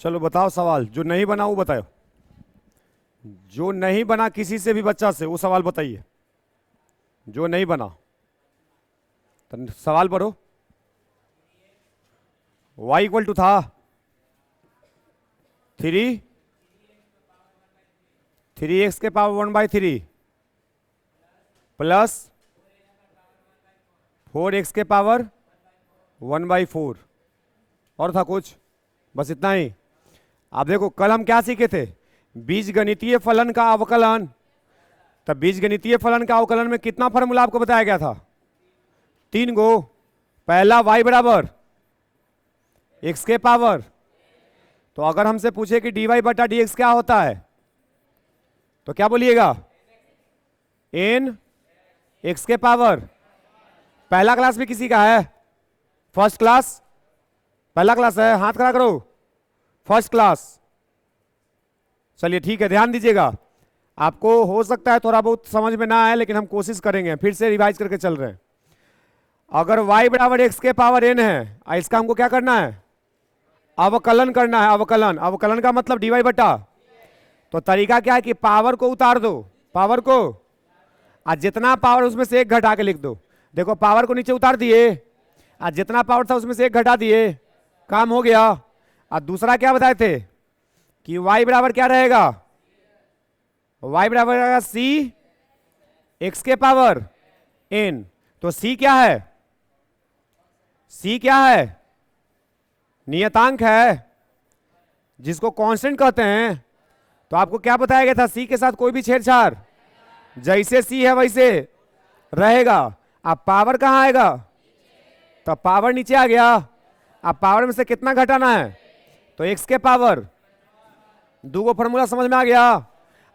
चलो बताओ सवाल, जो नहीं बना वो बताओ। जो नहीं बना किसी से भी बच्चा से, वो सवाल बताइए। जो नहीं बना तो सवाल पढ़ो। y इक्वल टू था 3x के पावर 1/3 प्लस 4x के पावर 1/4। और था कुछ? बस इतना ही। आप देखो कल हम क्या सीखे थे, बीजगणितीय फलन का अवकलन। तब बीजगणितीय फलन का अवकलन में कितना फॉर्मूला आपको बताया गया था? 3 गो। पहला y बराबर x के पावर, तो अगर हमसे पूछे कि dy बटा dx क्या होता है तो क्या बोलिएगा? n x के पावर। पहला क्लास भी किसी का है? First class? पहला क्लास है, हाथ खड़ा करो। First class. चलिए ठीक है, ध्यान दीजिएगा। आपको हो सकता है थोड़ा बहुत समझ में ना आए, लेकिन हम कोशिश करेंगे, फिर से रिवाइज करके चल रहे हैं। अगर y बराबर x के पावर n है, इसका हमको क्या करना है? अवकलन करना है। अवकलन, अवकलन का मतलब dy बटा। तो तरीका क्या है कि पावर को उतार दो, पावर को, आज जितना पावर उसमें से एक घटा के लिख दो। देखो पावर को नीचे उतार दिए, आज जितना पावर था उसमें से एक घटा दिए, काम हो गया। और दूसरा क्या बताए थे कि y बराबर क्या रहेगा? y बराबर रहेगा c x के पावर n। तो c क्या है? c क्या है? नियतांक है, जिसको कांस्टेंट कहते हैं। तो आपको क्या बताया गया था? c के साथ कोई भी छेड़छाड़, जैसे c है वैसे रहेगा। अब पावर कहां आएगा? तो पावर नीचे आ गया। अब पावर में से कितना घटाना है? तो x के पावर। दो फॉर्मूला समझ में आ गया।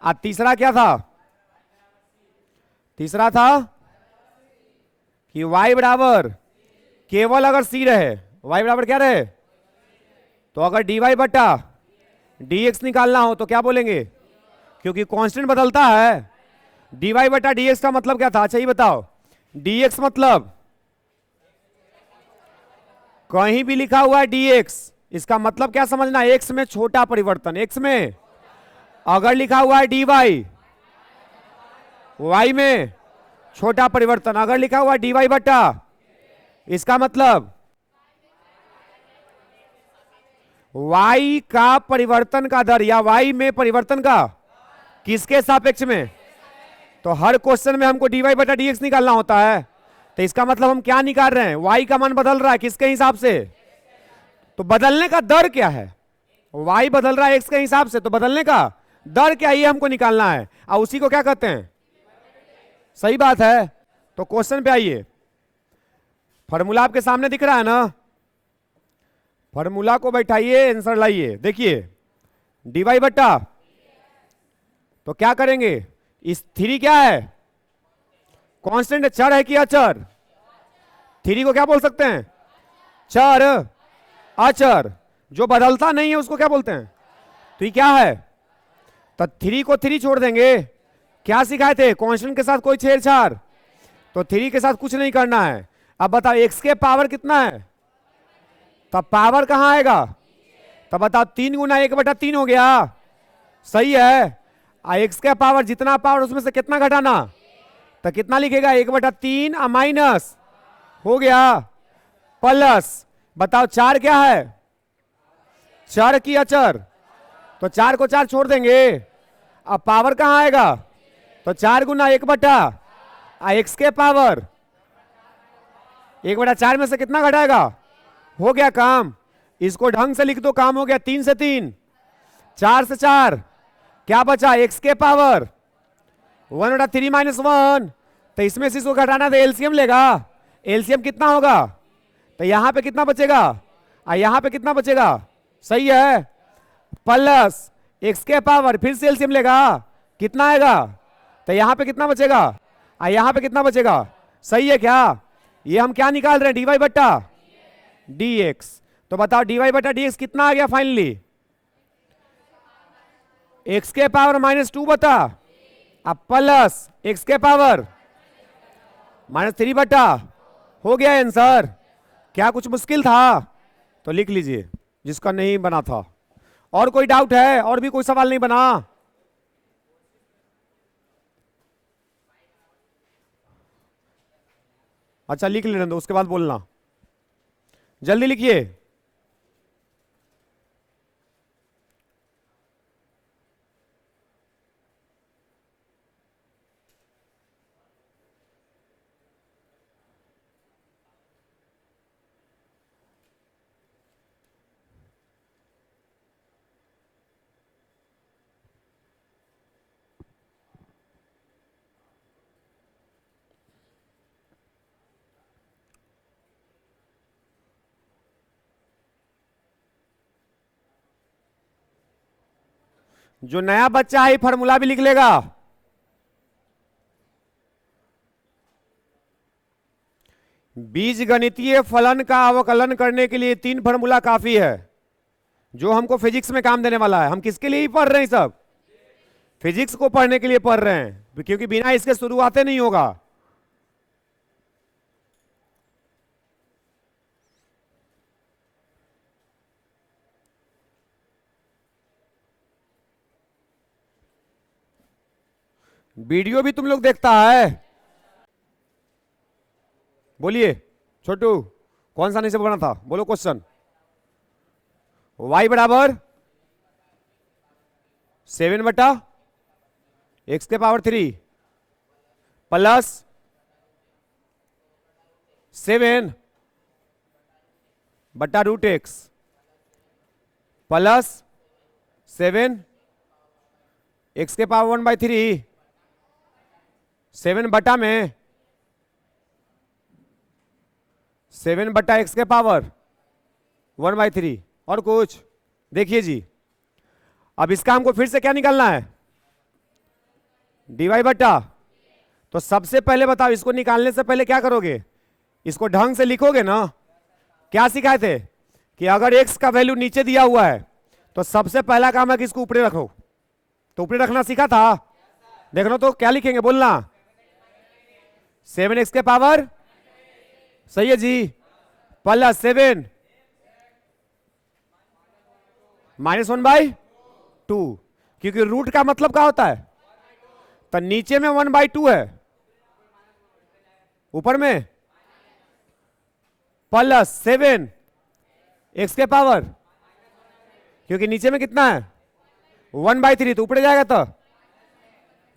अब तीसरा क्या था? तीसरा था कि y बराबर केवल अगर c रहे, y बराबर क्या रहे? तो अगर dy बटा dx निकालना हो तो क्या बोलेंगे? क्योंकि कांस्टेंट बदलता है। dy बटा dx का मतलब क्या था? अच्छा ये बताओ, dx मतलब कहीं भी लिखा हुआ है dx, इसका मतलब क्या समझना? x में छोटा परिवर्तन। x में अगर लिखा हुआ है dy, y में छोटा परिवर्तन। अगर लिखा हुआ है dy बटा, इसका मतलब y का परिवर्तन का दर, या y में परिवर्तन का किसके सापेक्ष में? तो हर क्वेश्चन में हमको dy बटा dx निकालना होता है। तो इसका मतलब हम क्या निकाल रहे हैं? y का मान बदल रहा है किसके हिसाब से? तो बदलने का दर क्या है? y बदल रहा है x के हिसाब से, तो बदलने का दर क्या है ये हमको निकालना है। और उसी को क्या कहते हैं? सही बात है। तो क्वेश्चन पे आइए। फॉर्मूला आपके सामने दिख रहा है ना? फॉर्मूला को बैठाइए, आंसर लाइए। देखिए dy बटा, तो क्या करेंगे? इस 3 क्या है? कांस्टेंट, चर है कि अचर? 3 को क्या बोल सकते हैं? चर, अचर। जो बदलता नहीं है उसको क्या बोलते हैं? तो ये क्या है? तो 3 को 3 छोड़ देंगे। क्या सिखाए थे? कांस्टेंट के साथ कोई छेड़छाड़। तो 3 के साथ कुछ नहीं करना है। अब बताओ x के पावर कितना है? तब पावर कहां आएगा? तब बताओ 3 गुना 1/3 हो गया। सही है। x के पावर जितना पावर उसमें से कितना घटाना? तो कितना लिखेगा? 1/3 माइनस हो गया, प्लस बताओ 4 क्या है? चर की अचर? तो 4 को 4 छोड़ देंगे। अब पावर कहां आएगा? तो 4 गुना 1/, x के पावर 1/4 में से कितना घटाएगा? हो गया काम। इसको ढंग से लिख दो, काम हो गया। 3 से 3, 4 से 4, क्या बचा? x के पावर 1/3 माइनस 1। तो इसमें से इसको घटाना तो एलसीएम लेगा। एलसीएम कितना होगा? तो यहां पे कितना बचेगा? यहां पे कितना बचेगा? सही है, प्लस x के पावर, फिर से एलसीएम लेगा, कितना आएगा? तो यहां पे कितना बचेगा? यहां पे कितना बचेगा? सही है क्या? ये हम क्या निकाल रहे हैं? dy बटा dx। तो बताओ dy बटा dx कितना आ गया फाइनली? x के पावर -2 बटा, अब प्लस x के पावर -3 बटा। हो गया आंसर। क्या कुछ मुश्किल था? तो लिख लीजिए जिसका नहीं बना था। और कोई डाउट है? और भी कोई सवाल नहीं बना? अच्छा लिख लेने दो, उसके बाद बोलना, जल्दी लिखिए। जो नया बच्चा है फॉर्मूला भी लिख लेगा। बीज गणितीय फलन का अवकलन करने के लिए 3 फॉर्मूला काफी है, जो हमको फिजिक्स में काम देने वाला है। हम किसके लिए ही पढ़ रहे हैं? सब फिजिक्स को पढ़ने के लिए पढ़ रहे हैं, क्योंकि बिना इसके शुरुआत नहीं होगा। वीडियो भी तुम लोग देखता है? बोलिए छोटू, कौन सा नहीं से बना था? बोलो क्वेश्चन। y बराबर 7/x³ plus 7/√x plus 7x⁻⁴ 7 बटा में 7/x⁻⁴ और कुछ? देखिए जी, अब इसका हमको फिर से क्या निकालना है? dy बटा। तो सबसे पहले बताओ, इसको निकालने से पहले क्या करोगे? इसको ढंग से लिखोगे ना। क्या सिखाए थे कि अगर x का वैल्यू नीचे दिया हुआ है तो सबसे पहला काम है कि इसको ऊपरी रखो। तो ऊपरी रखना सीखा था? देखना तो क्या लिखेंगे, बोलना। 7x⁻, सही है जी, प्लस 7 -1/2, क्योंकि रूट का मतलब क्या होता है? तो नीचे में 1/2 है, ऊपर में प्लस 7x⁻, क्योंकि नीचे में कितना है? 1/3, तो ऊपर जाएगा तो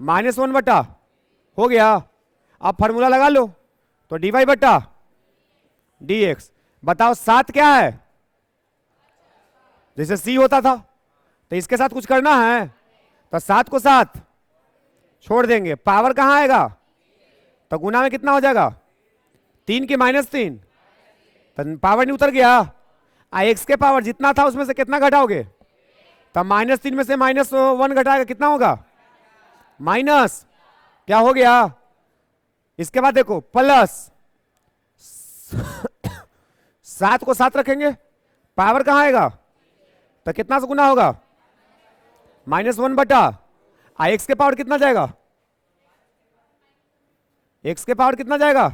-1 बटा, हो गया। अब फॉर्मूला लगा लो, तो dy बटा dx। बताओ 7 क्या है? जैसे c होता था, तो इसके साथ कुछ करना है, तो 7 को 7 छोड़ देंगे, पावर कहां आएगा? तो गुना में कितना हो जाएगा? 3 की -3, तो पावर नहीं उतर गया। x के पावर जितना था उसमें से कितना घटाओगे? तो -3 में से -1 घटाएगा, कितना होगा? माइनस, क्या हो गया? इसके बाद देखो प्लस 7 को 7 रखेंगे, पावर कहां आएगा? तो कितना से गुना होगा? -1 बटा x के पावर कितना जाएगा? x के पावर कितना जाएगा?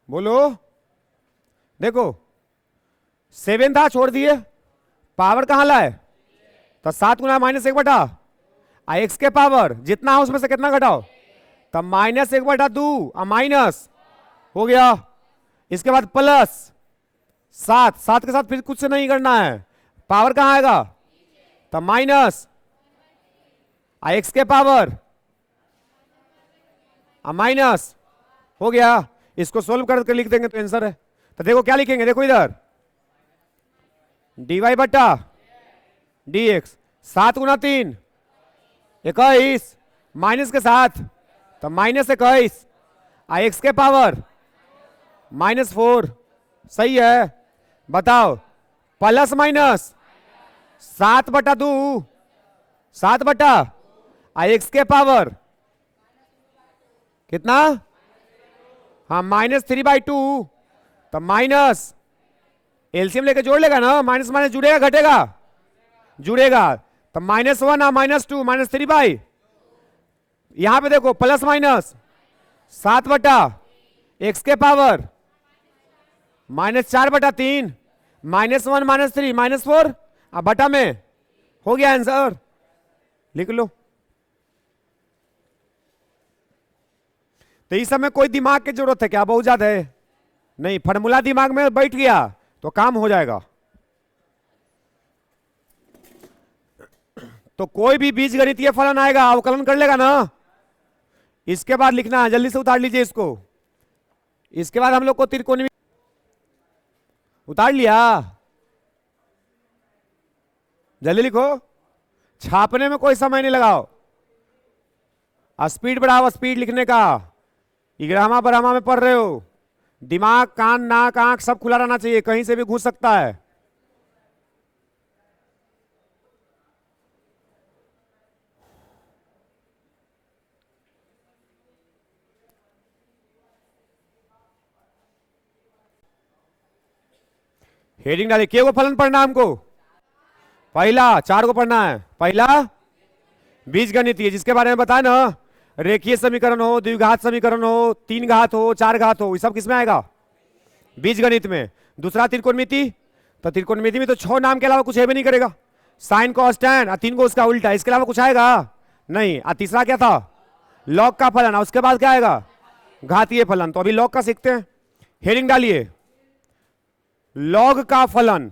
बोलो। देखो 7 था, छोड़ दिए, पावर कहां लाए? तो 7 गुना -1 बटा x के पावर जितना है उसमें से कितना घटाओ? तो -1/2 माइनस, हो गया। इसके बाद प्लस 7 के साथ फिर कुछ से नहीं करना है, पावर कहां आएगा? तो माइनस x के पावर माइनस, हो गया। इसको सोल्व करके लिख देंगे तो आंसर है। तो देखो क्या लिखेंगे, देखो इधर dy बटा dx, 7 गुना 3 21, माइनस के साथ तो -21, x के पावर -4, सही है। बताओ प्लस माइनस 7/2, 7 बटा x के पावर कितना? हाँ -3/2, तो माइनस एलसीएम लेके जोड़ लेगा ना, माइनस माइनस जुड़ेगा घटेगा? जुड़ेगा। तो -1 -2 -3/, यहां पे देखो प्लस माइनस 7 बटा x के पावर -4/3, -1 -3 -4 अब बटा में हो गया आंसर, लिख लो। तो इस समय कोई दिमाग की जरूरत है क्या? बहुत ज्यादा है नहीं, फॉर्मूला दिमाग में बैठ गया तो काम हो जाएगा। तो कोई भी बीजगणितीय फलन आएगा अवकलन कर लेगा ना। इसके बाद लिखना है, जल्दी से उतार लीजिए इसको। इसके बाद हम लोग को त्रिकोणमिति उतार लिया, जल्दी लिखो, छापने में कोई समय नहीं लगाओ। स्पीड बढ़ाओ, स्पीड लिखने का। इग्रामा बरामा में पढ़ रहे हो, दिमाग कान नाक आंख सब खुला रहना चाहिए, कहीं से भी घुस सकता है। हेडिंग डालिए, के को फलन पढ़ना हमको, पहला 4 को पढ़ना है। पहला बीजगणितीय, जिसके बारे में बताया ना, रेखीय समीकरण हो, द्विघात समीकरण हो, 3 घात हो, 4 घात हो, ये सब किसमें आएगा? बीजगणित में। दूसरा त्रिकोणमिति, तो त्रिकोणमिति में तो 6 नाम के अलावा कुछ है भी नहीं करेगा, साइन कॉस टैन और 3 को उसका उल्टा, इसके अलावा कुछ आएगा नहीं। और तीसरा क्या था? लॉग का फलन, और उसके बाद क्या आएगा? घातीय फलन। तो अभी लॉग का सीखते हैं। हेडिंग डालिए, लॉग का फलन।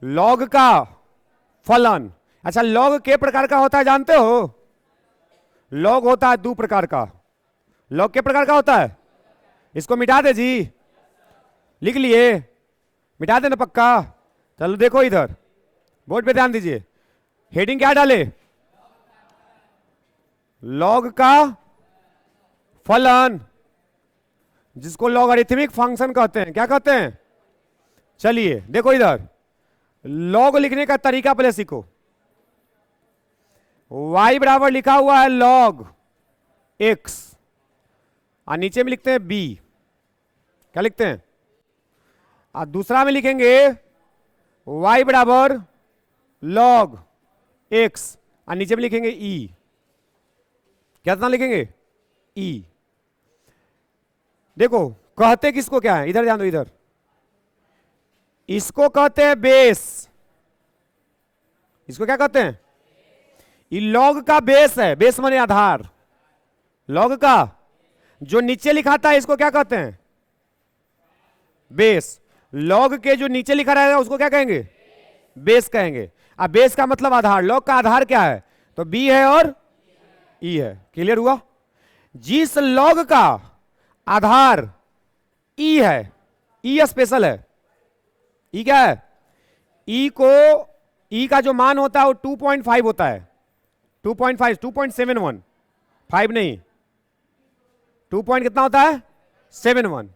लॉग का फलन, अच्छा लॉग के प्रकार का होता है जानते हो? लॉग होता है 2 प्रकार का। लॉग के प्रकार का होता है, इसको मिटा दे जी, लिख लिए, मिटा देना पक्का। चलो देखो इधर बोर्ड पे ध्यान दीजिए, हेडिंग क्या डाले? लॉग का फलन, जिसको लॉगरिथमिक फंक्शन कहते हैं। क्या कहते हैं? चलिए देखो इधर, लॉग लिखने का तरीका पहले सीखो। y बराबर लिखा हुआ है लॉग x, और नीचे में लिखते हैं b। क्या लिखते हैं? और दूसरा में लिखेंगे y बराबर लॉग x, और नीचे में लिखेंगे e। कितना लिखेंगे? e। देखो कहते किसको क्या है, इधर ध्यान दो, इधर इसको कहते हैं बेस। इसको क्या कहते हैं? ये लॉग का बेस है, बेस माने आधार। लॉग का जो नीचे लिखा था इसको क्या कहते हैं? बेस। लॉग के जो नीचे लिखा रहेगा उसको क्या कहेंगे? बेस कहेंगे। अब बेस का मतलब आधार, लॉग का आधार क्या है? तो बी है और ई है। क्लियर हुआ? जिस लॉग का आधार ई है, ई स्पेशल है। ई क्या है? ई का जो मान होता है वो 2.5 होता है। 2.5, 2.71, 5 नहीं, 2 पॉइंट कितना होता है? 71।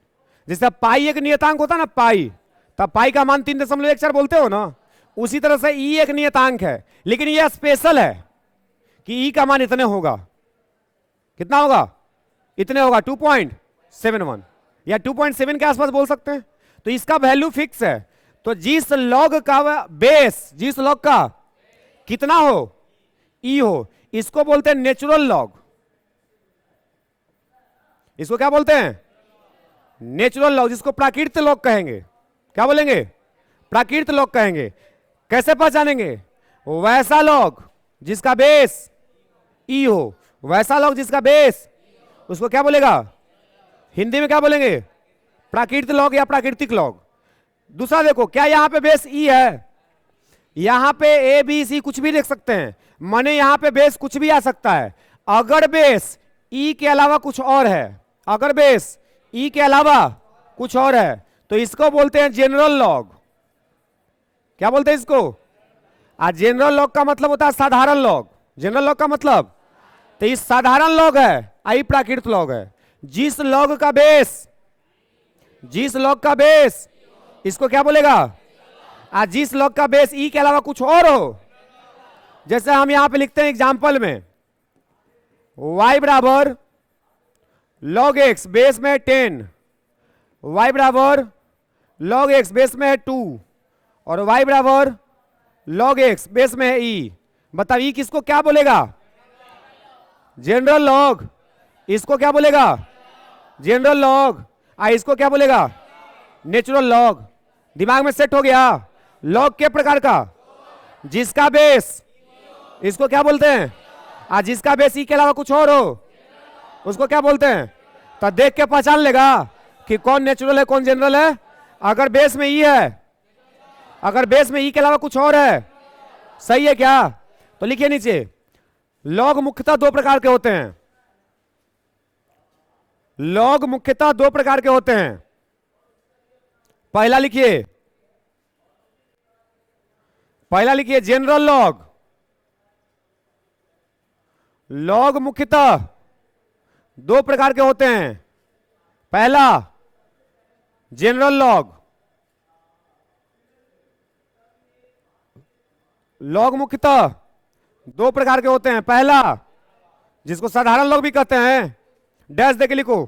जैसे पाई एक नियतांक होता है ना, पाई, तब पाई का मान 3.14 बोलते हो ना, उसी तरह से ई एक नियतांक है, लेकिन ये स्पेशल है कि ई का मान इतने होगा। कितना होगा? इतने होगा, 2.71 या 2.7 के आसपास बोल सकते हैं। तो इसका वैल्यू फिक्स है। तो जिस लॉग का बेस, जिस लॉग का कितना हो, ई हो, इसको बोलते हैं नेचुरल लॉग। इसको क्या बोलते हैं? नेचुरल लॉग, जिसको प्राकृत लॉग कहेंगे। क्या बोलेंगे? प्राकृत लॉग कहेंगे। कैसे पहचानेंगे? वैसा लॉग जिसका बेस ई हो, वैसा लॉग जिसका बेस, उसको क्या बोलेगा? हिंदी में क्या बोलेंगे? प्राकृत लॉग या प्राकृतिक लॉग। दूसरा देखो, क्या यहां पे बेस ई है? यहां पे ए बी सी कुछ भी देख सकते हैं, माने यहां पे बेस कुछ भी आ सकता है। अगर बेस ई के अलावा कुछ और है, अगर बेस ई के अलावा कुछ और है, तो इसको बोलते हैं जनरल लॉग। क्या बोलते हैं इसको? जनरल लॉग का मतलब होता है साधारण लॉग। जनरल लॉग का मतलब, तो ये साधारण लॉग है, आई प्राकृत लॉग है। जिस लॉग का बेस, जिस लॉग का बेस, इसको क्या बोलेगा? जिस लॉग का बेस ई के अलावा कुछ और हो, जैसे हम यहां पे लिखते हैं एग्जांपल में, y बराबर log x, बेस में 10, y बराबर log x, बेस में है 2, और y बराबर log x, बेस में है e। बताओ ई किसको क्या बोलेगा? General log. इसको क्या बोलेगा? General log. इसको क्या बोलेगा? Natural log. दिमाग में सेट हो गया। लॉग के प्रकार का, जिसका बेस, इसको क्या बोलते हैं? जिसका बेस ई के अलावा कुछ और हो उसको क्या बोलते हैं? तो देख के पहचान लेगा कि कौन नेचुरल है कौन जनरल है। अगर बेस में ई है, अगर बेस में ई के अलावा कुछ और है, सही है क्या? तो लिखिए नीचे, लॉग मुख्यतः दो प्रकार के होते हैं। लॉग मुख्यतः दो प्रकार के होते हैं। पहला लिखिए, पहला लिखिए जनरल लॉग। लॉग मुख्यतः दो प्रकार के होते हैं। पहला जनरल लॉग। लॉग मुख्यतः दो प्रकार के होते हैं। पहला, जिसको साधारण लॉग भी कहते हैं, डैश देके लिखो।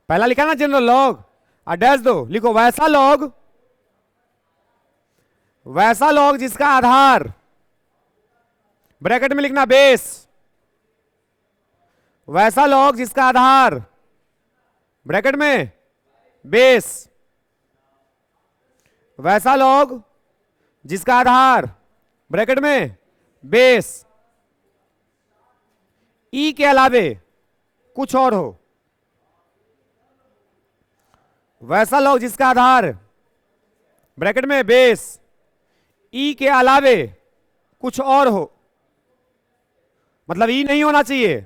पहला लिखा ना जनरल लॉग, और डैश दो, लिखो वैसा लॉग, वैसा लॉग जिसका आधार, ब्रैकेट में लिखना बेस, वैसा लॉग जिसका आधार, ब्रैकेट में बेस, वैसा लॉग जिसका आधार, ब्रैकेट में बेस, ई के अलावे कुछ और हो। वैसा लॉग जिसका आधार, ब्रैकेट में बेस, ई के अलावे कुछ और हो। मतलब ई नहीं होना चाहिए।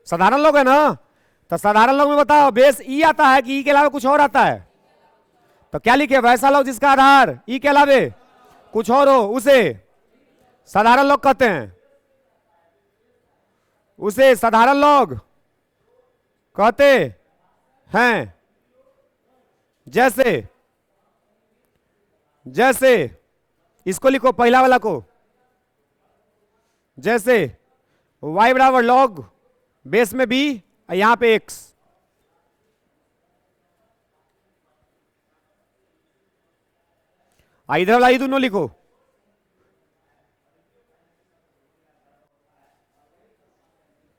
साधारण लॉग है ना, तो साधारण लॉग में बताओ बेस ई आता है कि ई के अलावा कुछ और आता है? तो क्या लिखे? वैसा लॉग जिसका आधार ई के अलावे कुछ और हो, उसे साधारण लॉग कहते हैं। उसे साधारण लॉग कहते हैं। जैसे, जैसे इसको लिखो, पहला वाला को, जैसे y बराबर लॉग बेस में b, यहां पे x। इधर वाला ये दोनों लिखो।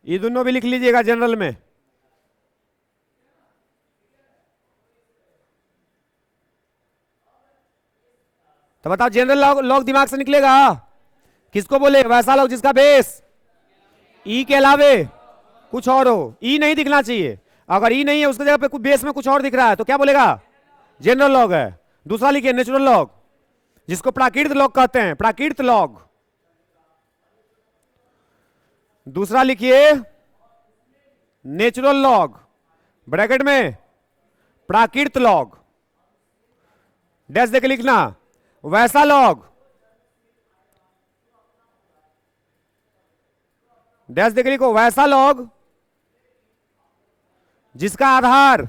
ये दोनों भी लिख लीजिएगा जनरल में। तो बताओ जनरल लॉग दिमाग से निकलेगा किसको बोले? वैसा लॉग जिसका बेस ई के अलावे कुछ और हो। ई नहीं दिखना चाहिए। अगर ई नहीं है उसकी जगह पे कुछ बेस में कुछ और दिख रहा है तो क्या बोलेगा? जनरल लॉग है। दूसरा लिखिए नेचुरल लॉग, जिसको प्राकृत लॉग कहते हैं। प्राकृत लॉग। दूसरा लिखिए नेचुरल लॉग, ब्रैकेट में प्राकृत लॉग, डैश देके लिखना। वैसा लॉग, डैश देके लिखो, वैसा लॉग जिसका आधार,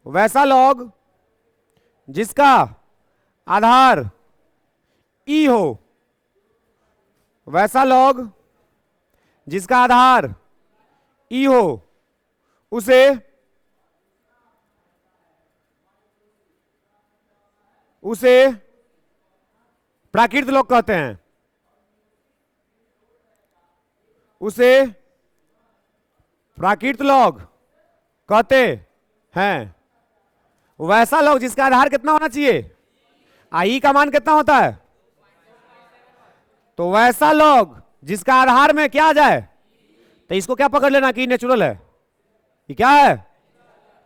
वैसा लॉग जिसका आधार ई हो, वैसा लॉग जिसका आधार ई हो, उसे प्राकृत लॉग कहते हैं। उसे प्राकृत लॉग कहते हैं। वैसा लॉग जिसका आधार कितना होना चाहिए? आई का मान कितना होता है? तो वैसा लॉग जिसका आधार में क्या आ जाए, तो इसको क्या पकड़ लेना कि नेचुरल है। ये क्या है?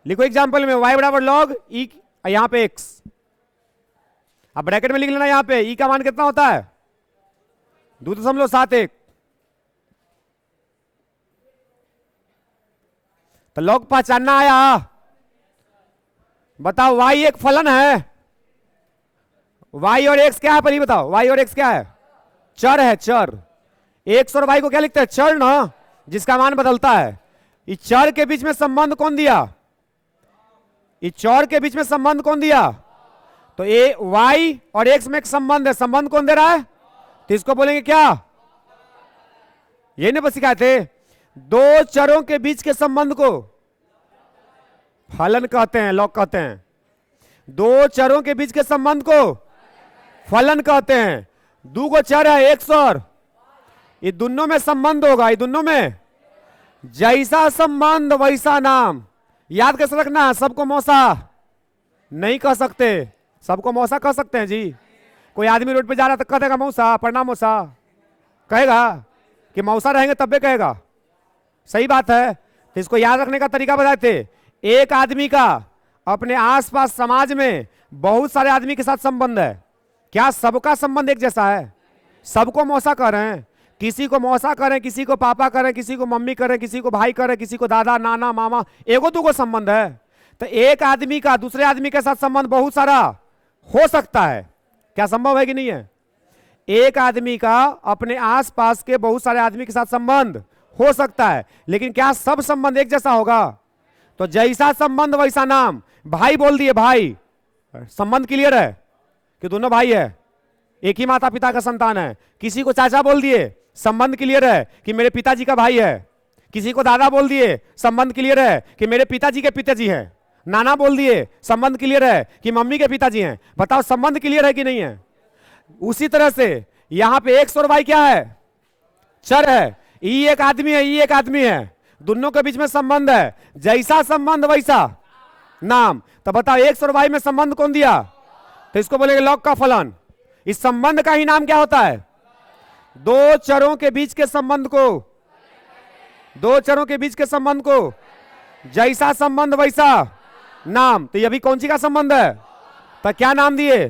लिखो एग्जांपल में y बराबर लॉग ई, यहां पे x। अब ब्रैकेट में लिख लेना, यहां पे ई का मान कितना होता है? 2.71। तो लॉग पहचानना आया। बताओ y एक फलन है। y और x क्या है? पहले बताओ, y और x क्या है? चर है, चर। x और y को क्या लिखते हैं? चर ना, जिसका मान बदलता है। इस चर के बीच में संबंध कौन दिया? इस चर के बीच में संबंध कौन दिया? तो ये y और x में एक संबंध है। संबंध कौन दे रहा है? तो इसको बोलेंगे क्या? ये नहीं बस सिखाए थे, दो चरों के बीच के संबंध को फलन कहते हैं, लॉग कहते हैं। दो चरों के बीच के संबंध को फलन कहते हैं। दो को चर है, x और, ये दोनों में संबंध होगा। ये दोनों में जैसा संबंध वैसा नाम। याद कैसे रखना, सबको मौसा नहीं कह सकते, सबको मौसा कह सकते हैं जी? कोई आदमी रोड पे जा रहा तो कह देगा मौसा, प्रणाम मौसा, कहेगा कि मौसा रहेंगे तब भी कहेगा? सही बात है। तो इसको याद रखने का तरीका बताए थे। एक आदमी का अपने आसपास समाज में बहुत सारे आदमी के साथ संबंध है। क्या सबका संबंध एक जैसा है? सबको मौसा कर रहे हैं, किसी को मौसा करें, किसी को पापा करें, किसी को मम्मी करें, किसी को भाई करें, किसी को दादा नाना मामा, एगो दूगो संबंध है। तो एक आदमी का दूसरे आदमी के साथ संबंध बहुत सारा हो सकता है। क्या संभव है कि नहीं है? एक आदमी का अपने आसपास के बहुत सारे आदमी के साथ संबंध हो सकता है, लेकिन क्या सब संबंध एक जैसा होगा? तो जैसा संबंध वैसा नाम। भाई बोल दिए भाई, संबंध क्लियर है कि दोनों भाई है, एक ही माता पिता का संतान है। किसी को चाचा बोल दिए, संबंध क्लियर है कि मेरे पिताजी का भाई है। किसी को दादा बोल दिए, संबंध क्लियर है कि मेरे पिताजी के पिताजी हैं। नाना बोल दिए, संबंध क्लियर है कि मम्मी के पिताजी हैं। बताओ संबंध क्लियर है कि नहीं है? उसी तरह से यहां पे एक्स और वाई क्या है? चर है। ई एक आदमी है, ई एक आदमी है, दोनों के बीच में संबंध है। जैसा संबंध वैसा नाम। तो बताओ एक्स और वाई में संबंध कौन दिया? तो इसको बोलेंगे लॉग का फलन। इस संबंध का ही नाम क्या होता है? दो चरों के बीच के संबंध को, दो चरों के बीच के संबंध को जैसा संबंध वैसा नाम। तो ये भी कौन सी का संबंध है? तो क्या नाम दिए?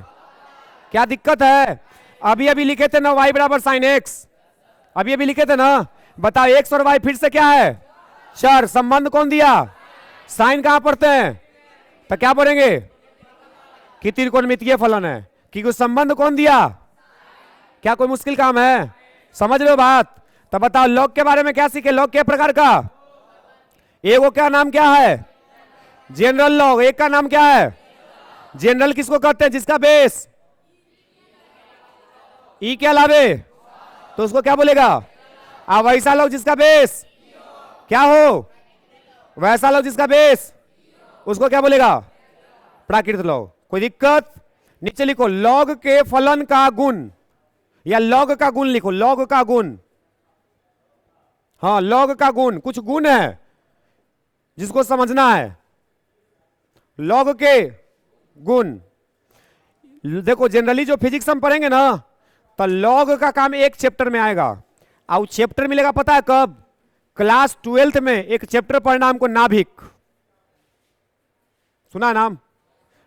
क्या दिक्कत है? अभी अभी लिखे थे ना y बराबर साइन एक्स, अभी अभी लिखे थे ना। बताओ एक्स और y फिर से क्या है? चर। संबंध कौन दिया? साइन कहां पढ़ते हैं? तो क्या पढ़ेंगे कि त्रिकोणमितीय फलन है। कि कुछ संबंध कौन दिया? क्या कोई मुश्किल काम है? समझ लो बात। तो बताओ लॉग के बारे में क्या सीखे? लॉग के प्रकार का एगो क्या नाम क्या है? General log. एक का नाम क्या है? जनरल किसको कहते हैं? जिसका बेस ई के अलावे, तो उसको क्या बोलेगा? वैसा लॉग जिसका बेस क्या हो? वैसा लॉग जिसका बेस, उसको क्या बोलेगा? प्राकृत लॉग। कोई दिक्कत? नीचे लिखो लॉग के फलन का गुण, या लॉग का गुण लिखो, लॉग का गुण। हाँ, लॉग का गुण, कुछ गुण है जिसको समझना है। लॉग के गुण देखो, जनरली जो फिजिक्स हम पढ़ेंगे ना, तो लॉग का काम एक चैप्टर में आएगा। और चैप्टर मिलेगा पता है कब? क्लास 12th में एक चैप्टर पढ़ना हमको, नाभिक। सुना है नाम?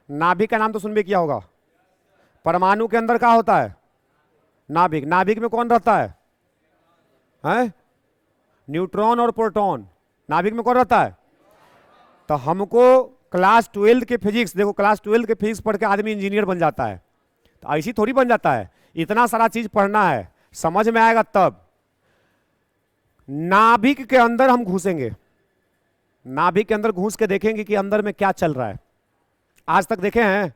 नाभिक का नाम तो सुन भी किया होगा। परमाणु के अंदर क्या होता है? नाभिक। नाभिक में कौन रहता है? हैं? न्यूट्रॉन और प्रोटॉन। नाभिक में कौन रहता है? तो हमको क्लास 12 के फिजिक्स, देखो क्लास 12 के फिजिक्स पढ़ के आदमी इंजीनियर बन जाता है, तो ऐसी थोड़ी बन जाता है। इतना सारा चीज पढ़ना है, समझ में आएगा तब। नाभिक के अंदर हम घुसेंगे, नाभिक के अंदर घुस के देखेंगे कि अंदर में क्या चल रहा है। आज तक देखे हैं?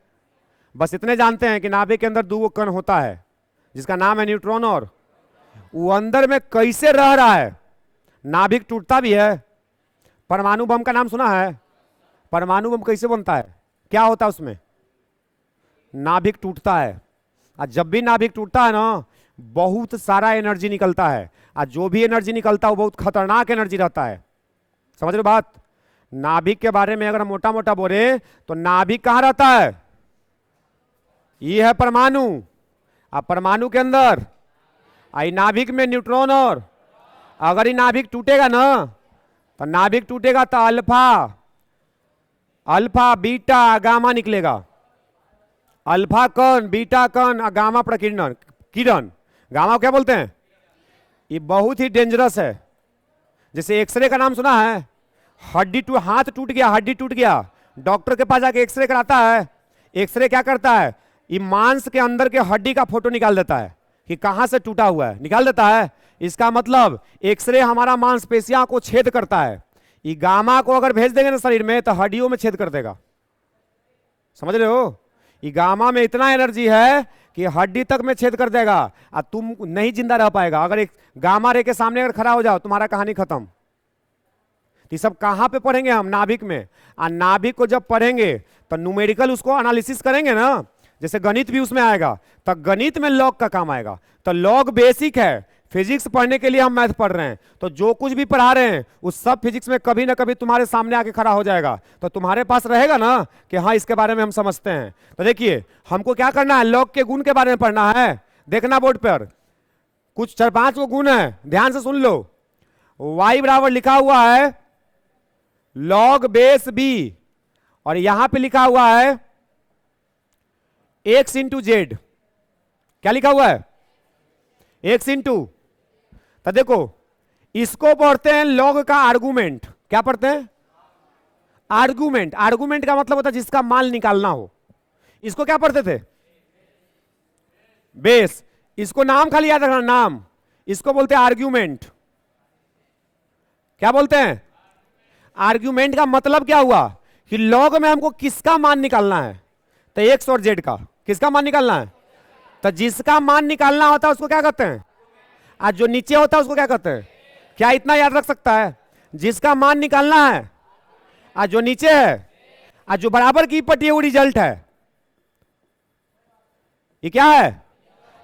बस इतने जानते हैं कि नाभिक के अंदर दो कण होता है जिसका नाम है न्यूट्रॉन, और वो अंदर में कैसे रह रहा है। नाभिक टूटता भी है। परमाणु बम का नाम सुना है? परमाणु बम कैसे बनता है? क्या होता है उसमें? नाभिक टूटता है। और जब भी नाभिक टूटता है ना, बहुत सारा एनर्जी निकलता है, और जो भी एनर्जी निकलता है वो बहुत खतरनाक एनर्जी रहता है। समझ रहे हो बात? नाभिक के बारे में अगर हम मोटा मोटा बोले तो नाभिक कहां रहता है? ये है परमाणु। अब परमाणु के अंदर आई नाभिक में न्यूट्रॉन, और अगर ये नाभिक टूटेगा ना, तो नाभिक टूटेगा तो अल्फा, अल्फा बीटा गामा निकलेगा। अल्फा कण, बीटा कण और गामा प्रकीर्णन किरण। गामा क्या बोलते हैं? ये बहुत ही डेंजरस है। जैसे एक्सरे का नाम सुना है? हड्डी हाथ टूट गया, हड्डी टूट गया, डॉक्टर के पास जाके एक्सरे कराता है। एक्सरे क्या करता है? ये मांस के अंदर के हड्डी का फोटो निकाल देता है कि कहां से टूटा हुआ है, निकाल देता है। इसका मतलब एक्सरे हमारा मांसपेशियों को छेद करता है। ये गामा को अगर भेज देंगे ना शरीर में, तो हड्डियों में छेद कर देगा। समझ रहे हो? ये गामा में इतना एनर्जी है कि हड्डी तक में छेद कर देगा, और तुम नहीं जिंदा रह पाएगा। अगर एक गामा रे के सामने अगर खड़ा हो जाओ, तुम्हारा कहानी खत्म। ये सब कहां पे पढ़ेंगे हम? नाभिक में। और नाभिक को जब पढ़ेंगे तो न्यूमेरिकल उसको एनालिसिस करेंगे ना, जैसे गणित भी उसमें आएगा, तो गणित में लॉग का काम आएगा। तो लॉग बेसिक है, फिजिक्स पढ़ने के लिए हम मैथ पढ़ रहे हैं, तो जो कुछ भी पढ़ा रहे हैं उस सब फिजिक्स में कभी ना कभी तुम्हारे सामने आके खड़ा हो जाएगा, तो तुम्हारे पास रहेगा ना कि हाँ इसके बारे में हम समझते हैं। तो देखिए हमको क्या करना है, लॉग के गुण के बारे में पढ़ना है। देखना बोर्ड पर कुछ 4-5 वो गुण है, ध्यान से सुन लो। y बराबर लिखा हुआ है log बेस b, और यहां पे लिखा हुआ है x इंटू जेड। क्या लिखा हुआ है? x into. तो देखो इसको पढ़ते हैं लॉग का आर्गुमेंट। क्या पढ़ते हैं? आर्गुमेंट। आर्गुमेंट का मतलब होता है जिसका मान निकालना हो। इसको क्या पढ़ते थे? बेस। इसको नाम खाली याद रखना, नाम। इसको बोलते हैं आर्ग्यूमेंट। क्या बोलते हैं? आर्ग्यूमेंट का मतलब क्या हुआ कि लॉग में हमको किसका मान निकालना है, तो एक्स और जेड का किसका मान निकालना है। तो जिसका मान निकालना होता है उसको क्या कहते हैं? आज जो नीचे होता है उसको क्या कहते हैं? क्या इतना याद रख सकता है? जिसका मान निकालना है, आज जो नीचे है, आज जो बराबर की पट्टी है वो रिजल्ट है। ये क्या है?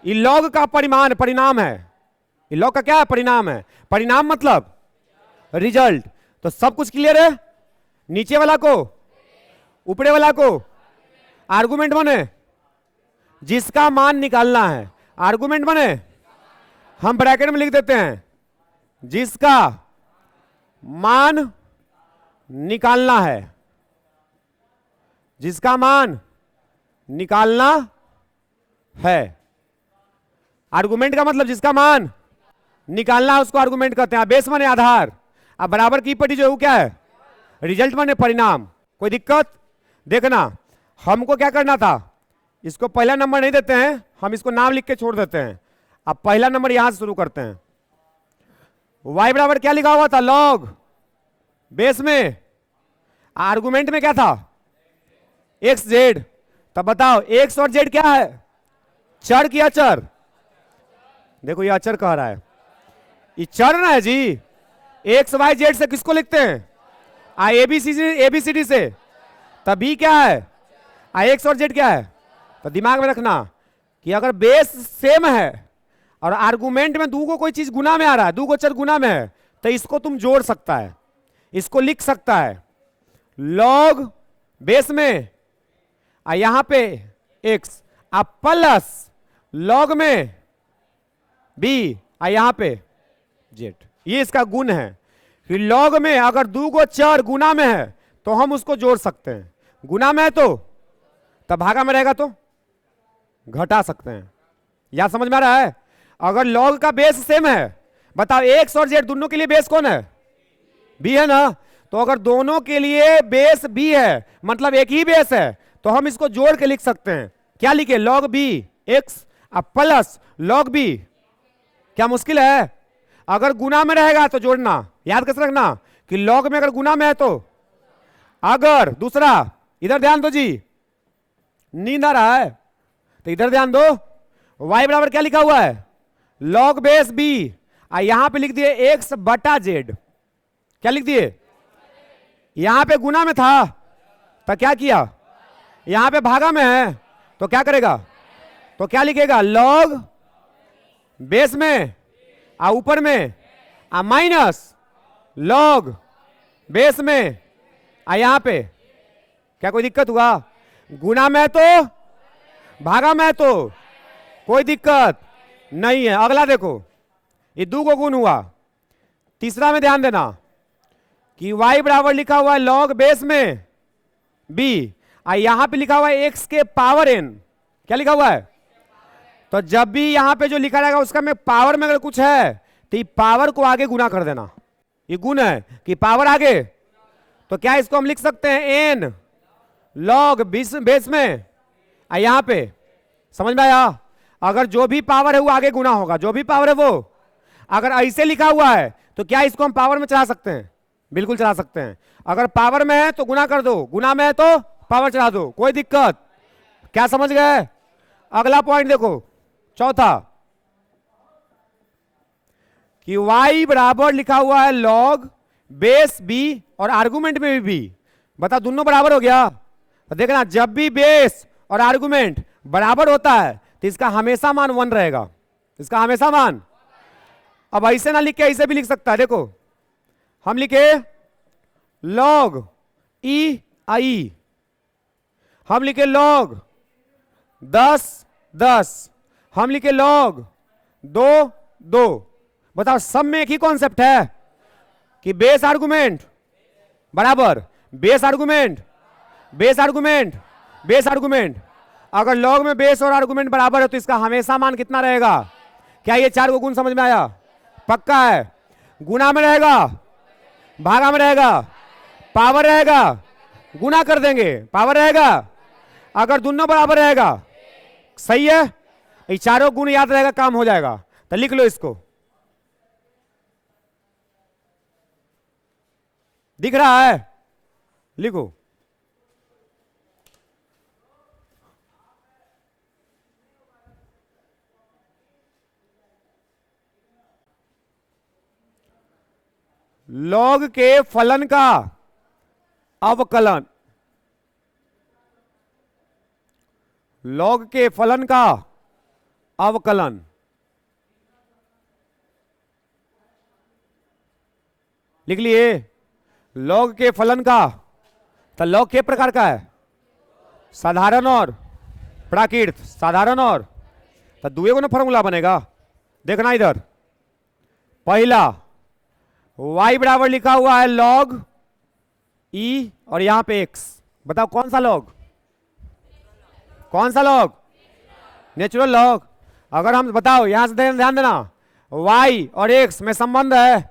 ये लॉग का परिमाण, परिणाम है। ये लॉग का क्या है? परिणाम है। परिणाम मतलब रिजल्ट। तो सब कुछ क्लियर है? नीचे वाला को, ऊपरे वाला को आर्गुमेंट बने, जिसका मान निकालना है। आर्गुमेंट बने, हम ब्रैकेट में लिख देते हैं जिसका मान निकालना है। जिसका मान निकालना है। आर्गुमेंट का मतलब जिसका मान निकालना है उसको आर्गुमेंट कहते हैं। बेस माने आधार, अब बराबर की पट्टी जो है वो क्या है? रिजल्ट माने परिणाम। कोई दिक्कत? देखना हमको क्या करना था, इसको पहला नंबर नहीं देते हैं, हम इसको नाम लिख के छोड़ देते हैं। अब पहला नंबर यहां से शुरू करते हैं। y बराबर क्या लिखा हुआ था? लॉग बेस में, आर्गुमेंट में क्या था? X Z. तब बताओ एक्स और जेड क्या है? चर की अचर? देखो ये अचर कह रहा है, ये चर ना है जी। एक्स वाई जेड से किसको लिखते हैं? एबीसीडी से। तभी क्या है? एक्स और जेड क्या है? तो दिमाग में रखना कि अगर बेस सेम है और आर्गुमेंट में दो को कोई चीज गुना में आ रहा है, दो को चर गुना में है, तो इसको तुम जोड़ सकता है, इसको लिख सकता है लॉग बेस में यहां पे एक्स प्लस लॉग में बी यहां पे जेड। ये इसका गुण है कि लॉग में अगर दो को चर गुना में है तो हम उसको जोड़ सकते हैं, गुना में है तो, तब भागा में रहेगा तो घटा सकते हैं। या समझ में आ रहा है? अगर लॉग का बेस सेम है, बताओ एक्स और जेड दोनों के लिए बेस कौन है? बी है ना। तो अगर दोनों के लिए बेस बी है मतलब एक ही बेस है, तो हम इसको जोड़ के लिख सकते हैं। क्या लिखे? Log b x plus log b. क्या मुश्किल है? अगर गुना में रहेगा तो जोड़ना। याद कैसे रखना कि लॉग में अगर गुना में है तो, अगर दूसरा, इधर ध्यान दो जी, नींद आ रहा है तो इधर ध्यान दो। y बराबर क्या लिखा हुआ है? लॉग बेस बी, यहां पे लिख दिए एक्स बटा जेड। क्या लिख दिए? यहां पे गुना में था तो क्या किया? यहां पे भागा में है तो क्या करेगा? तो क्या लिखेगा? लॉग बेस में ऊपर में माइनस लॉग बेस में यहां पे। क्या कोई दिक्कत हुआ? गुना में है तो, भागा में है तो कोई दिक्कत नहीं है। अगला देखो, ये दो को गुण हुआ। तीसरा में ध्यान देना कि y बराबर लिखा हुआ है लॉग बेस में b, यहां पे लिखा हुआ है x के पावर n। क्या लिखा हुआ है? तो जब भी यहां पे जो लिखा रहेगा उसका में पावर में अगर कुछ है तो ये पावर को आगे गुना कर देना। ये गुण है कि पावर आगे, तो क्या इसको हम लिख सकते हैं n लॉग बेस में यहां पे। समझ में आया? अगर जो भी पावर है वो आगे गुना होगा, जो भी पावर है वो। अगर ऐसे लिखा हुआ है तो क्या इसको हम पावर में चढ़ा सकते हैं? बिल्कुल चढ़ा सकते हैं। अगर पावर में है तो गुना कर दो, गुना में है तो पावर चढ़ा दो, कोई दिक्कत। क्या समझ गए? अगला पॉइंट देखो, चौथा, कि y बराबर लिखा हुआ है लॉग बेस b और आर्गुमेंट में भी b। बता दोनों बराबर हो गया? तो देखना जब भी बेस और आर्गुमेंट बराबर होता है तो इसका हमेशा मान 1 रहेगा। इसका हमेशा मान अब ऐसे ना लिख के ऐसे भी लिख सकता है, देखो हम लिखे लॉग ई आई, हम लिखे लॉग 10 10, हम लिखे लॉग 2 2। बताओ सब में एक ही कॉन्सेप्ट है कि बेस आर्गुमेंट बराबर base argument, base argument, base argument. अगर लॉग में बेस और आर्गुमेंट बराबर है तो इसका हमेशा मान कितना रहेगा? क्या ये 4 को गुण समझ में आया? पक्का है। गुना में रहेगा, भागा में रहेगा, पावर रहेगा, गुना कर देंगे, पावर रहेगा। अगर दोनों बराबर रहेगा, सही है, ये चारों गुण याद रहेगा, काम हो जाएगा। तो लिख लो इसको, दिख रहा है? लिखो लॉग के फलन का अवकलन, लॉग के फलन का अवकलन। लिख लिए? लॉग के फलन का, तो लॉग के प्रकार का है? साधारण और प्राकृत। साधारण और, तो दुए को ना फॉर्मूला बनेगा। देखना इधर, पहला y बराबर लिखा हुआ है log e और यहां पे x। बताओ कौन सा लॉग? कौन सा लॉग? Natural log. अगर हम बताओ यहां से ध्यान देना, y और x में संबंध है।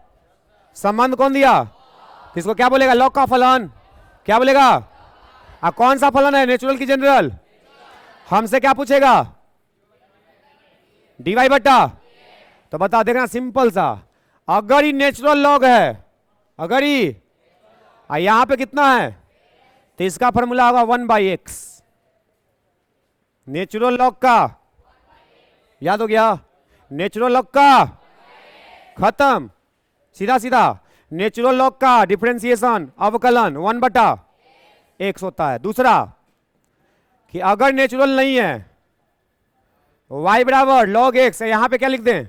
संबंध कौन दिया? किसको क्या बोलेगा? लॉग का फलन। क्या बोलेगा? कौन सा फलन है? नेचुरल की जनरल। हमसे क्या पूछेगा? dy बट्टा। तो बताओ, देखना सिंपल सा, अगर ये नेचुरल लॉग है, अगर ये यहां पे कितना है, तो इसका फॉर्मूला होगा 1/x। नेचुरल लॉग का, याद हो गया? नेचुरल लॉग का खत्म, सीधा सीधा। नेचुरल लॉग का डिफरेंशिएशन अवकलन 1/x होता है। दूसरा कि अगर नेचुरल नहीं है, y बराबर log x, यहां पे क्या लिख दें?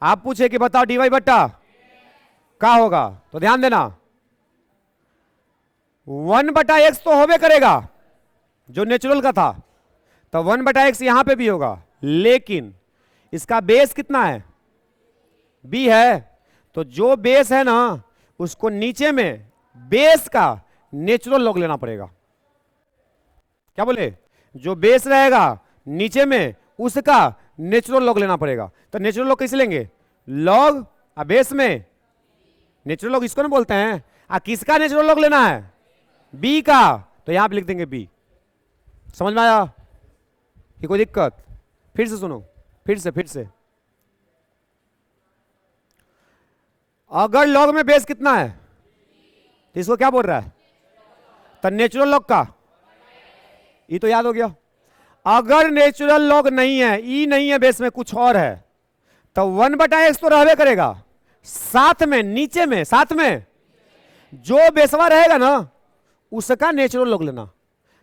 आप पूछे कि बताओ dy बट्टा क्या होगा, तो ध्यान देना 1/x तो होबे करेगा जो नेचुरल का था, तो 1/x यहां पे भी होगा। लेकिन इसका बेस कितना है? b है। तो जो बेस है ना, उसको नीचे में बेस का नेचुरल लॉग लेना पड़ेगा। क्या बोले? जो बेस रहेगा नीचे में, उसका नेचुरल लॉग लेना पड़ेगा। तो नेचुरल लॉग कैसे लेंगे? लॉग बेस में नेचुरल लॉग इसको ना बोलते हैं। किसका नेचुरल लॉग लेना है? बी का। तो यहां पे लिख देंगे बी। समझ में आया कि कोई दिक्कत? फिर से सुनो, फिर से। अगर लॉग में बेस कितना है, तो इसको क्या बोल रहा है? तो नेचुरल लॉग का, ये तो याद हो गया। अगर नेचुरल लॉग नहीं है, ई नहीं है बेस में, कुछ और है, तो 1/x तो रहबे करेगा। साथ में नीचे में, साथ में जो बेसवा रहेगा ना, उसका नेचुरल लॉग लेना।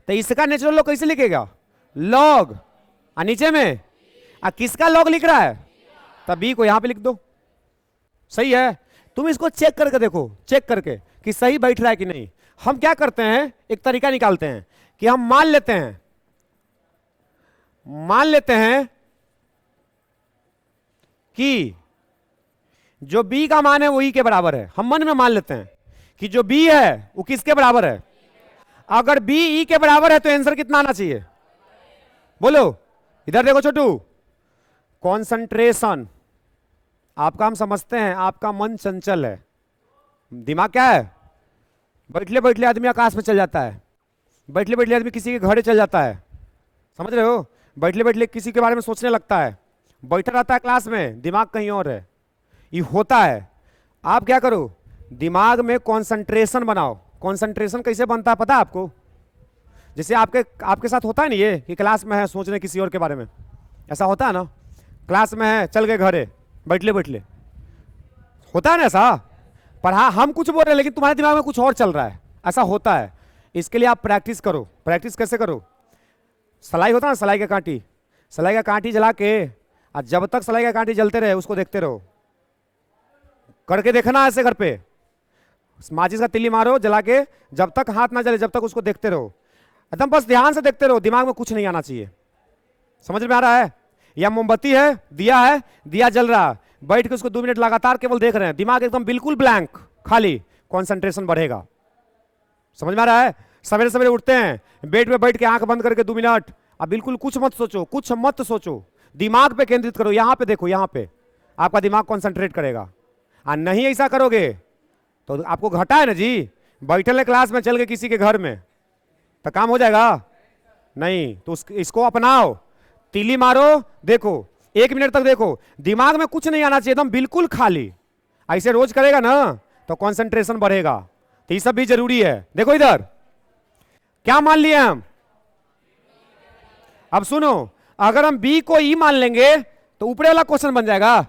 तो इसका नेचुरल लॉग कैसे लिखेगा? लॉग, नीचे में किसका लॉग लिख रहा है? तो बी को यहां पे लिख दो। सही है। तुम इसको चेक करके देखो, चेक करके कि सही बैठ रहा है कि नहीं। हम क्या करते हैं, एक तरीका निकालते हैं कि हम मान लेते हैं कि जो b का मान है वो e के बराबर है। हम मन में मान लेते हैं कि जो b है वो किसके बराबर है? अगर b e के बराबर है तो आंसर कितना आना चाहिए? बोलो, इधर देखो छोटू। कंसंट्रेशन, आपका हम समझते हैं, आपका मन चंचल है। दिमाग क्या है? बैठले बैठले आदमी आकाश में चल जाता है, बैठले बैठले आदमी किसी के घरे चल जाता है। समझ रहे हो? बैठले बैठले किसी के बारे में सोचने लगता है, बैठा रहता है क्लास में, दिमाग कहीं और है। ये होता है। आप क्या करो, दिमाग में कंसंट्रेशन बनाओ। कंसंट्रेशन कैसे बनता है पता है आपको? जैसे आपके साथ होता है ना ये कि क्लास में है, सोचने किसी और के बारे में, ऐसा होता है ना? क्लास में है, चल गए घरे, बैठले बैठले, होता है ना ऐसा? पर हाँ, हम कुछ बोल रहे हैं लेकिन तुम्हारे दिमाग में कुछ और चल रहा है, ऐसा होता है। इसके लिए आप प्रैक्टिस करो। प्रैक्टिस कैसे करो? सलाई होता है ना, सलाई का कांटी, सलाई का कांटी जला के, और जब तक सलाई का कांटी जलते रहे उसको देखते रहो। करके देखना ऐसे घर पे, माचिस का तिल्ली मारो जला के, जब तक हाथ ना जले जब तक उसको देखते रहो, एकदम बस ध्यान से देखते रहो, दिमाग में कुछ नहीं आना चाहिए। समझ में आ रहा है? या मोमबत्ती है, दिया जल रहा, बैठ के उसको 2 मिनट लगातार केवल देख रहे हैं, दिमाग एकदम बिल्कुल ब्लैंक, खाली, कंसंट्रेशन बढ़ेगा। समझ में आ रहा है? सवेरे सवेरे उठते हैं, बेड पे बैठ के आंख बंद करके 2 मिनट, अब बिल्कुल कुछ मत सोचो, दिमाग पे केंद्रित करो, यहां पे देखो, यहां पे आपका दिमाग कंसंट्रेट करेगा। नहीं ऐसा करोगे तो आपको घटा है ना जी, बैठे क्लास में चल के किसी के घर में, तो काम हो जाएगा नहीं। तो इसको अपनाओ, तीली मारो, देखो 1 मिनट तक देखो, दिमाग में कुछ नहीं आना चाहिए, एकदम बिल्कुल खाली। ऐसे रोज करेगा ना तो कंसंट्रेशन बढ़ेगा। तो ये सब भी जरूरी है। देखो इधर क्या मान लिए हम, अब सुनो, अगर हम बी को ई मान लेंगे तो ऊपर वाला क्वेश्चन बन जाएगा।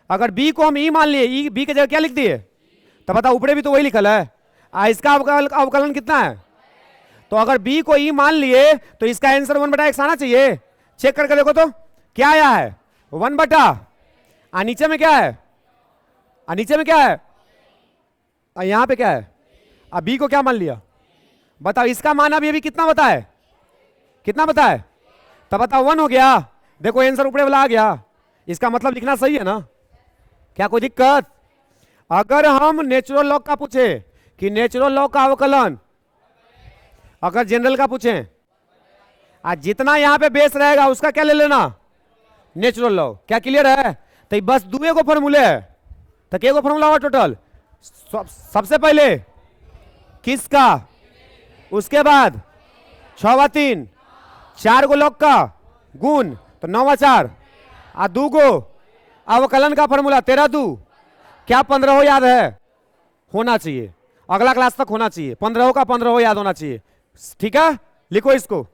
अगर बी को हम ई मान लिए, ई बी की जगह क्या लिख दिए, तो बताओ ऊपर भी तो वही लिखल है, इसका अवकलन कितना है। तो अगर बी को ई मान लिए तो इसका आंसर 1/x आना चाहिए। चेक करके देखो तो क्या आया है, 1/। नीचे में क्या है, नीचे में क्या है, यहां पे क्या है, अब बी को क्या मान लिया, बताओ इसका मान अभी कितना बताए, कितना बताए, तब बताओ 1 हो गया। देखो आंसर ऊपर वाला आ गया, इसका मतलब लिखना सही है ना, क्या कोई दिक्कत। अगर हम नेचुरल लॉग का पूछे कि नेचुरल लॉग का अवकलन, अगर जनरल का पूछे, आज जितना यहां पे बेस रहेगा उसका क्या ले लेना, नेचुरल लॉग। क्या क्लियर है? तो बस दुए को फॉर्मूले है, तो क्या को फॉर्मूला हुआ टोटल, सबसे पहले किसका, उसके बाद 6/3, 4 को लॉग का गुण तो 9/4, 2 को अवकलन का फॉर्मूला 13×2, क्या 15 हो याद है, होना चाहिए, अगला क्लास तक होना चाहिए, 15 का 15 याद होना चाहिए। ठीक है, लिखो इसको,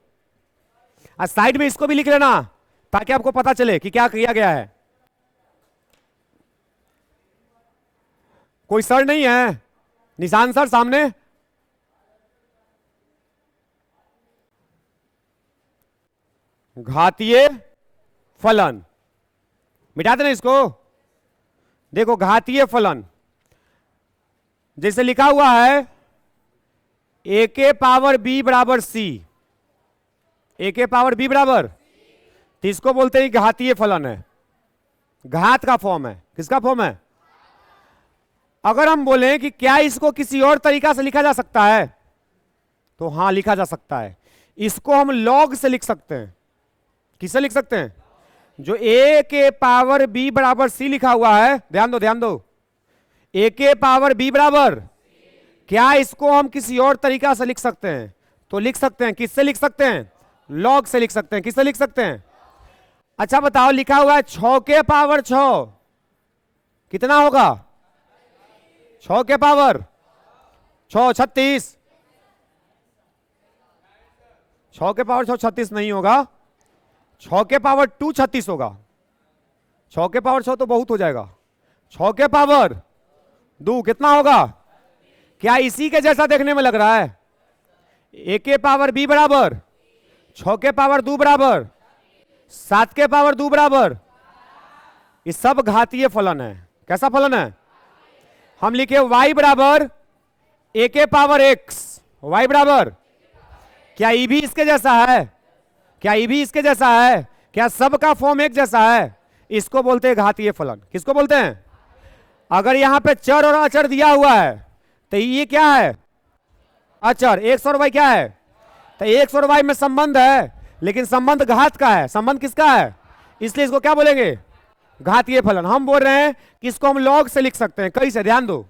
साइड में इसको भी लिख लेना ताकि आपको पता चले कि क्या किया गया है। कोई सर नहीं है, निशान सर सामने, घातीय फलन मिटा देना इसको। देखो घातीय फलन जैसे लिखा हुआ है a के पावर b बराबर c, a के पावर b बराबर, तो इसको बोलते हैं घातीय फलन है, घात का फॉर्म है। किसका फॉर्म है? अगर हम बोलें कि क्या इसको किसी और तरीका से लिखा जा सकता है, तो हां लिखा जा सकता है। इसको हम लॉग से लिख सकते हैं। किससे लिख सकते हैं? जो a के पावर b बराबर c लिखा हुआ है, ध्यान दो, a के पावर b बराबर, क्या इसको हम किसी और तरीका से लिख सकते हैं? तो लिख सकते हैं। किससे लिख सकते हैं? लॉग से लिख सकते हैं। किससे लिख सकते हैं? अच्छा बताओ, लिखा हुआ है 6 के पावर 6, कितना होगा? 6 के पावर 6 36, 6 के पावर 6 36 नहीं होगा, 6 के पावर 2 36 होगा। 6 के पावर 6 तो बहुत हो जाएगा, 6 के पावर 2 कितना होगा? क्या इसी के जैसा देखने में लग रहा है? a के पावर b बराबर 6 के पावर 2 बराबर 7 के पावर 2 बराबर, ये सब घातीय फलन है। कैसा फलन है? हम लिखे y बराबर a के पावर x, y बराबर, क्या e भी इसके जैसा है? क्या e भी इसके जैसा है? क्या सबका फॉर्म एक जैसा है? इसको बोलते हैं घातीय फलन। किसको बोलते हैं? अगर यहां पे चर और अचर दिया हुआ है तो ये क्या है? अचर। x और y क्या है? तो x और y में संबंध है, लेकिन संबंध घात का है। संबंध किसका है? इसलिए इसको क्या बोलेंगे? घातीय फलन। हम बोल रहे हैं कि इसको हम लॉग से लिख सकते हैं। कैसे? ध्यान दो,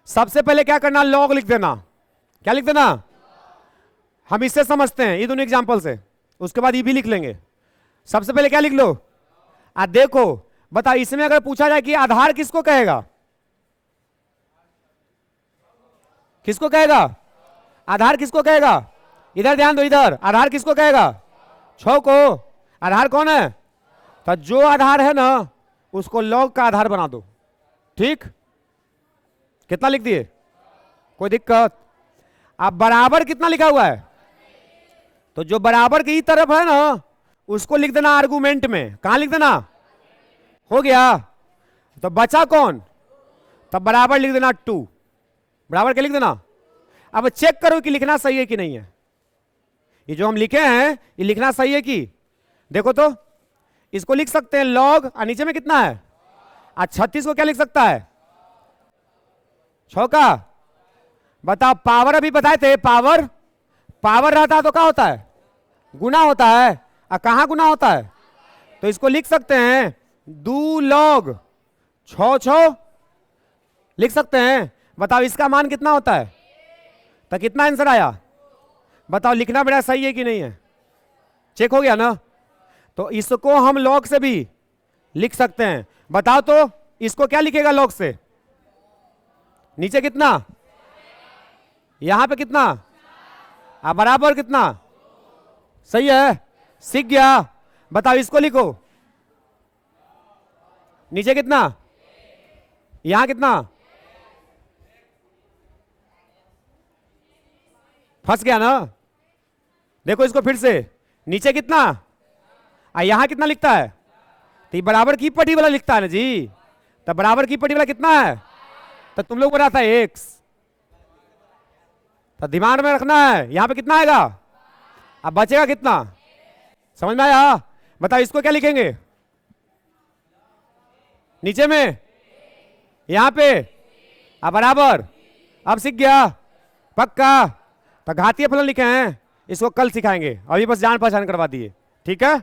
सबसे पहले क्या करना, लॉग लिख देना। क्या लिख देना? हम इससे समझते हैं, ये दोनों एग्जांपल से, उसके बाद ये भी लिख लेंगे। सबसे पहले क्या लिख लो? देखो बताओ, इसमें अगर पूछा जाए कि आधार किसको कहेगा, किसको कहेगा? आधार किसको कहेगा? इधर ध्यान दो, इधर आधार किसको कहेगा? 6 को। आधार कौन है? तो जो आधार है ना उसको लॉग का आधार बना दो। ठीक, कितना लिख दिए? कोई दिक्कत? अब बराबर कितना लिखा हुआ है? तो जो बराबर की तरफ है ना उसको लिख देना आर्गुमेंट में। कहां लिख देना? हो गया। तो बचा कौन? तब बराबर लिख देना 2, बराबर क्या लिख देना। अब चेक करो कि लिखना सही है कि नहीं है। ये जो हम लिखे हैं ये लिखना सही है कि, देखो तो इसको लिख सकते हैं लॉग, और नीचे में कितना है, आज 36 को क्या लिख सकता है, छौका। बताओ पावर अभी बताए थे, पावर पावर रहता है तो क्या होता है, गुना होता है, और कहां गुना होता है, तो इसको लिख सकते हैं 2 log 6 लिख सकते हैं। बताओ इसका मान कितना होता है, तो कितना आंसर आया, बताओ लिखना बेटा सही है कि नहीं है, चेक हो गया ना। तो इसको हम log से भी लिख सकते हैं। बताओ तो इसको क्या लिखेगा log से, नीचे कितना, यहां पे कितना, बराबर कितना, सही है, सीख गया। बताओ इसको लिखो, नीचे कितना, यहां कितना, फंस गया ना। देखो इसको फिर से, नीचे कितना, यहां कितना लिखता है, तो ये बराबर की पट्टी वाला लिखता है ना जी, तो बराबर की पट्टी वाला कितना है, तो तुम लोग बोला था x, तो दिमाग में रखना है यहां पे कितना आएगा, अब बचेगा कितना, समझ में आया। बताओ इसको क्या लिखेंगे, नीचे में, यहां पे, बराबर, अब सीख गया पक्का। तो घातीय फलन लिखे हैं, इसको कल सिखाएंगे, अभी बस जान पहचान करवा दिए, ठीक है।